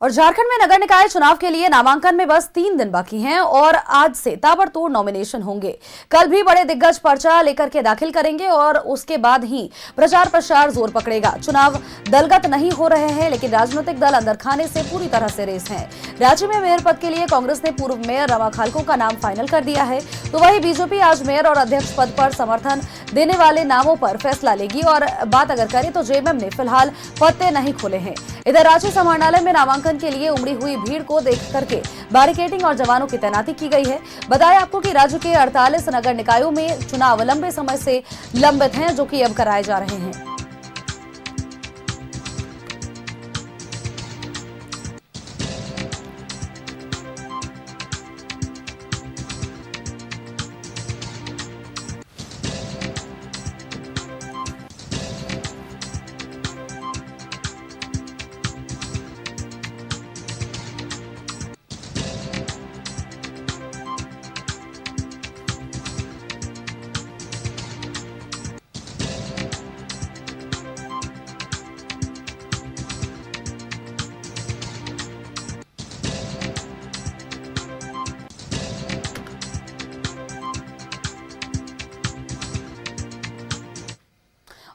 और झारखंड में नगर निकाय चुनाव के लिए नामांकन में बस 3 दिन बाकी हैं और आज से ताबड़तोड़ नॉमिनेशन होंगे। कल भी बड़े दिग्गज पर्चा लेकर के दाखिल करेंगे और उसके बाद ही प्रचार प्रसार जोर पकड़ेगा। चुनाव दलगत नहीं हो रहे हैं, लेकिन राजनीतिक दल अंदर खाने से पूरी तरह से रेस हैं। राज्य में मेयर पद के लिए कांग्रेस ने पूर्व मेयर रमा खालको का नाम फाइनल कर दिया है, तो वहीं बीजेपी आज मेयर और अध्यक्ष पद पर समर्थन देने वाले नामों पर फैसला लेगी। और बात अगर करें तो जेएमएम ने फिलहाल पत्ते नहीं खोले हैं। इधर रांची समाहरणालय में नामांकन के लिए उमड़ी हुई भीड़ को देख करके बैरिकेडिंग और जवानों की तैनाती की गई है। बताएं आपको कि राज्य के 48 नगर निकायों में चुनाव लंबे समय से लंबित हैं, जो कि अब कराए जा रहे हैं।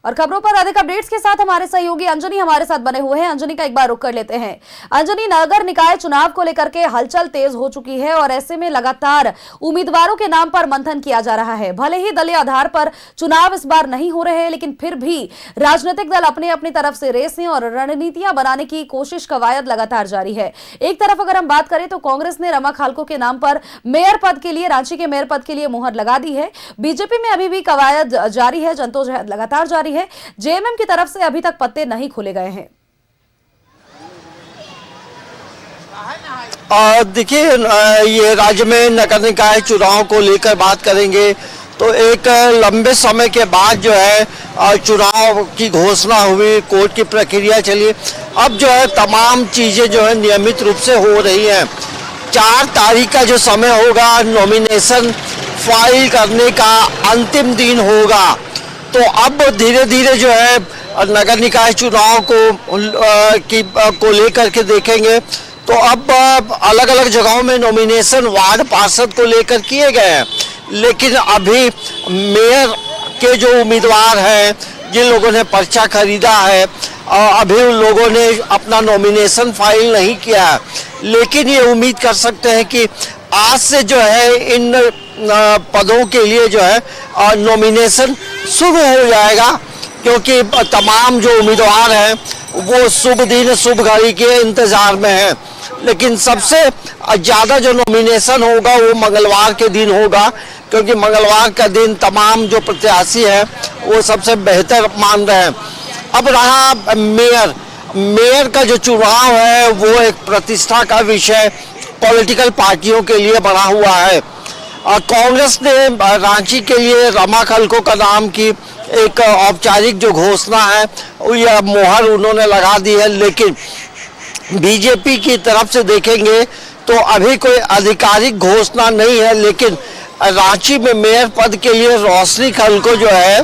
और खबरों पर अधिक अपडेट्स के साथ हमारे सहयोगी अंजनी हमारे साथ बने हुए हैं। अंजनी का एक बार रुक कर लेते हैं। अंजनी, नगर निकाय चुनाव को लेकर के हलचल तेज हो चुकी है और ऐसे में लगातार उम्मीदवारों के नाम पर मंथन किया जा रहा है। भले ही दलीय आधार पर चुनाव इस बार नहीं हो रहे हैं, लेकिन फिर भी राजनीतिक दल अपनी अपनी तरफ से रेस हैं और रणनीतियां बनाने की कोशिश कवायद लगातार जारी है। एक तरफ अगर हम बात करें तो कांग्रेस ने रमा खालको के नाम पर मेयर पद के लिए, रांची के मेयर पद के लिए मुहर लगा दी है। बीजेपी में अभी भी कवायद जारी है, जद्दोजहद लगातार जारी है। जेएमएम की तरफ से अभी तक पत्ते नहीं खोले गए हैं। देखिए, ये राज्य में नगर निकाय चुनाव को लेकर बात करेंगे तो एक लंबे समय के बाद जो है चुनाव की घोषणा हुई, कोर्ट की प्रक्रिया चली। अब जो है तमाम चीजें जो है नियमित रूप से हो रही हैं। 4 तारीख का जो समय होगा, नॉमिनेशन फाइल करने का अंतिम दिन होगा। तो अब धीरे धीरे जो है नगर निकाय चुनाव को लेकर के देखेंगे तो अब अलग अलग जगहों में नॉमिनेशन वार्ड पार्षद को लेकर किए गए हैं, लेकिन अभी मेयर के जो उम्मीदवार हैं, जिन लोगों ने पर्चा खरीदा है, अभी उन लोगों ने अपना नॉमिनेशन फाइल नहीं किया है। लेकिन ये उम्मीद कर सकते हैं कि आज से जो है इन पदों के लिए जो है नॉमिनेशन शुरू हो जाएगा, क्योंकि तमाम जो उम्मीदवार हैं वो शुभ दिन शुभ घड़ी के इंतजार में हैं। लेकिन सबसे ज़्यादा जो नॉमिनेशन होगा वो मंगलवार के दिन होगा, क्योंकि मंगलवार का दिन तमाम जो प्रत्याशी हैं वो सबसे बेहतर मान रहे हैं। अब रहा मेयर का जो चुनाव है वो एक प्रतिष्ठा का विषय पॉलिटिकल पार्टियों के लिए बना हुआ है। कांग्रेस ने रांची के लिए रमा खालको का नाम की एक औपचारिक जो घोषणा है यह मोहर उन्होंने लगा दी है, लेकिन बीजेपी की तरफ से देखेंगे तो अभी कोई आधिकारिक घोषणा नहीं है। लेकिन रांची में मेयर पद के लिए रोशनी खालको जो है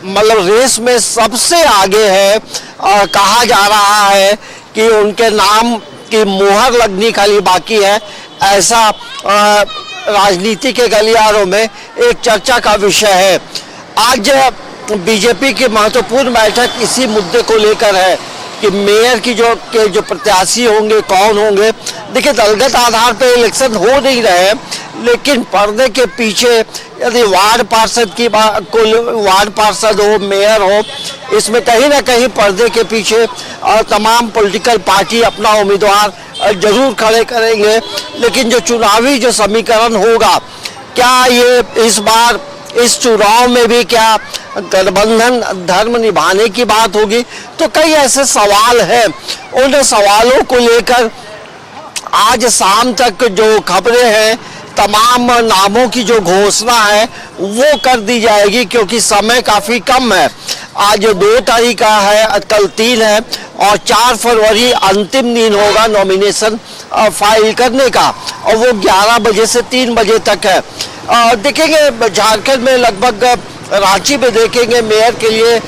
मतलब रेस में सबसे आगे है। कहा जा रहा है कि उनके नाम की मोहर लगनी खाली बाकी है। ऐसा राजनीति के गलियारों में एक चर्चा का विषय है। आज बीजेपी की महत्वपूर्ण बैठक इसी मुद्दे को लेकर है कि मेयर की जो प्रत्याशी होंगे कौन होंगे। देखिए, दलगत आधार पर इलेक्शन हो नहीं रहे, लेकिन पर्दे के पीछे यदि वार्ड पार्षद हो, मेयर हो, इसमें कहीं ना कहीं पर्दे के पीछे तमाम पॉलिटिकल पार्टी अपना उम्मीदवार जरूर खड़े करेंगे। लेकिन जो चुनावी जो समीकरण होगा, क्या ये इस बार इस चुनाव में भी क्या गठबंधन धर्म निभाने की बात होगी, तो कई ऐसे सवाल हैं। उन सवालों को लेकर आज शाम तक जो खबरें हैं, तमाम नामों की जो घोषणा है वो कर दी जाएगी, क्योंकि समय काफ़ी कम है। आज 2 तारीख का है, कल 3 है और 4 फरवरी अंतिम दिन होगा नॉमिनेशन फाइल करने का, और वो 11 बजे से 3 बजे तक है। देखेंगे झारखंड में लगभग रांची में देखेंगे मेयर के लिए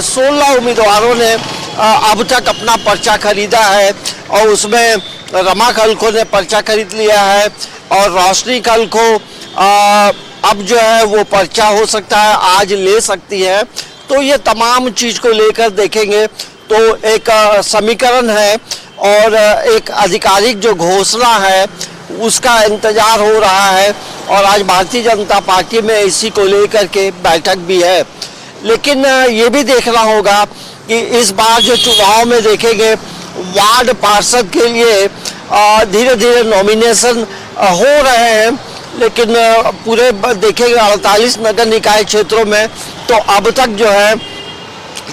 16 उम्मीदवारों ने अब तक अपना पर्चा खरीदा है और उसमें रमा खलखो ने पर्चा खरीद लिया है और रोशनी खलखो अब जो है वो पर्चा हो सकता है आज ले सकती है। तो ये तमाम चीज़ को लेकर देखेंगे तो एक समीकरण है और एक आधिकारिक जो घोषणा है उसका इंतजार हो रहा है और आज भारतीय जनता पार्टी में इसी को लेकर के बैठक भी है। लेकिन ये भी देखना होगा कि इस बार जो चुनाव में देखेंगे वार्ड पार्षद के लिए धीरे धीरे नॉमिनेशन हो रहे हैं, लेकिन पूरे देखेंगे 48 नगर निकाय क्षेत्रों में तो अब तक जो है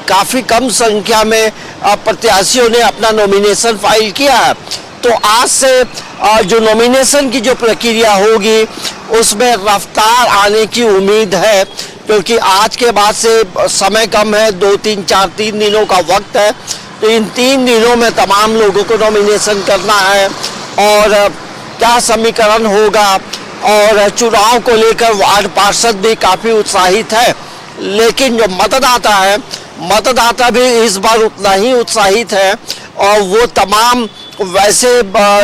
काफ़ी कम संख्या में प्रत्याशियों ने अपना नॉमिनेशन फाइल किया है। तो आज से जो नॉमिनेशन की जो प्रक्रिया होगी उसमें रफ्तार आने की उम्मीद है, क्योंकि आज के बाद से समय कम है, 3 दिनों का वक्त है। तो इन 3 दिनों में तमाम लोगों को नॉमिनेशन करना है और क्या समीकरण होगा और चुनाव को लेकर वार्ड पार्षद भी काफ़ी उत्साहित है। लेकिन जो मतदाता भी इस बार उतना ही उत्साहित है और वो तमाम वैसे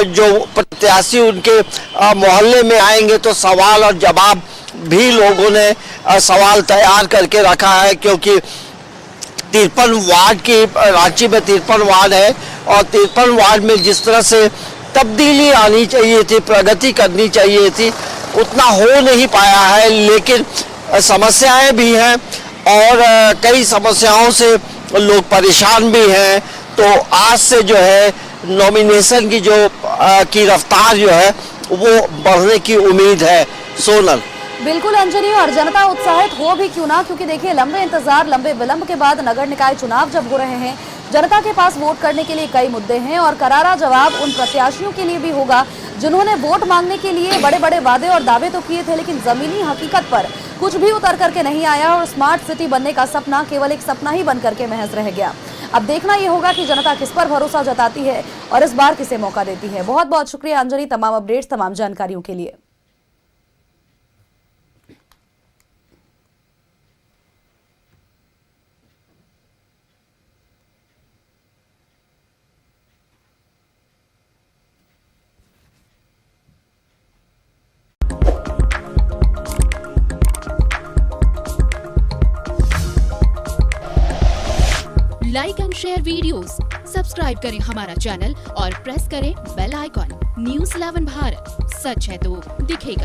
जो प्रत्याशी उनके मोहल्ले में आएंगे तो सवाल और जवाब भी लोगों ने सवाल तैयार करके रखा है, क्योंकि 53 वार्ड की रांची में 53 वार्ड है और 53 वार्ड में जिस तरह से तब्दीली आनी चाहिए थी, प्रगति करनी चाहिए थी, उतना हो नहीं पाया है। लेकिन समस्याएं भी हैं और कई समस्याओं से लोग परेशान भी हैं। तो आज से जो है नॉमिनेशन की रफ्तार जो है वो बढ़ने की उम्मीद है। सोनल। बिल्कुल अंजनी, और जनता उत्साहित हो भी क्यों ना, क्योंकि देखिए लंबे इंतजार लंबे विलंब के बाद नगर निकाय चुनाव जब हो रहे हैं, जनता के पास वोट करने के लिए कई मुद्दे हैं और करारा जवाब उन प्रत्याशियों के लिए भी होगा जिन्होंने वोट मांगने के लिए बड़े बड़े वादे और दावे तो किए थे, लेकिन जमीनी हकीकत पर कुछ भी उतर करके नहीं आया और स्मार्ट सिटी बनने का सपना केवल एक सपना ही बन करके महज रह गया। अब देखना ये होगा कि जनता किस पर भरोसा जताती है और इस बार किसे मौका देती है। बहुत बहुत शुक्रिया अंजनी, तमाम अपडेट्स, तमाम जानकारियों के लिए। Like and share videos, subscribe करें हमारा चैनल और प्रेस करें बेल आइकॉन। न्यूज़ 11 भारत, सच है तो दिखेगा।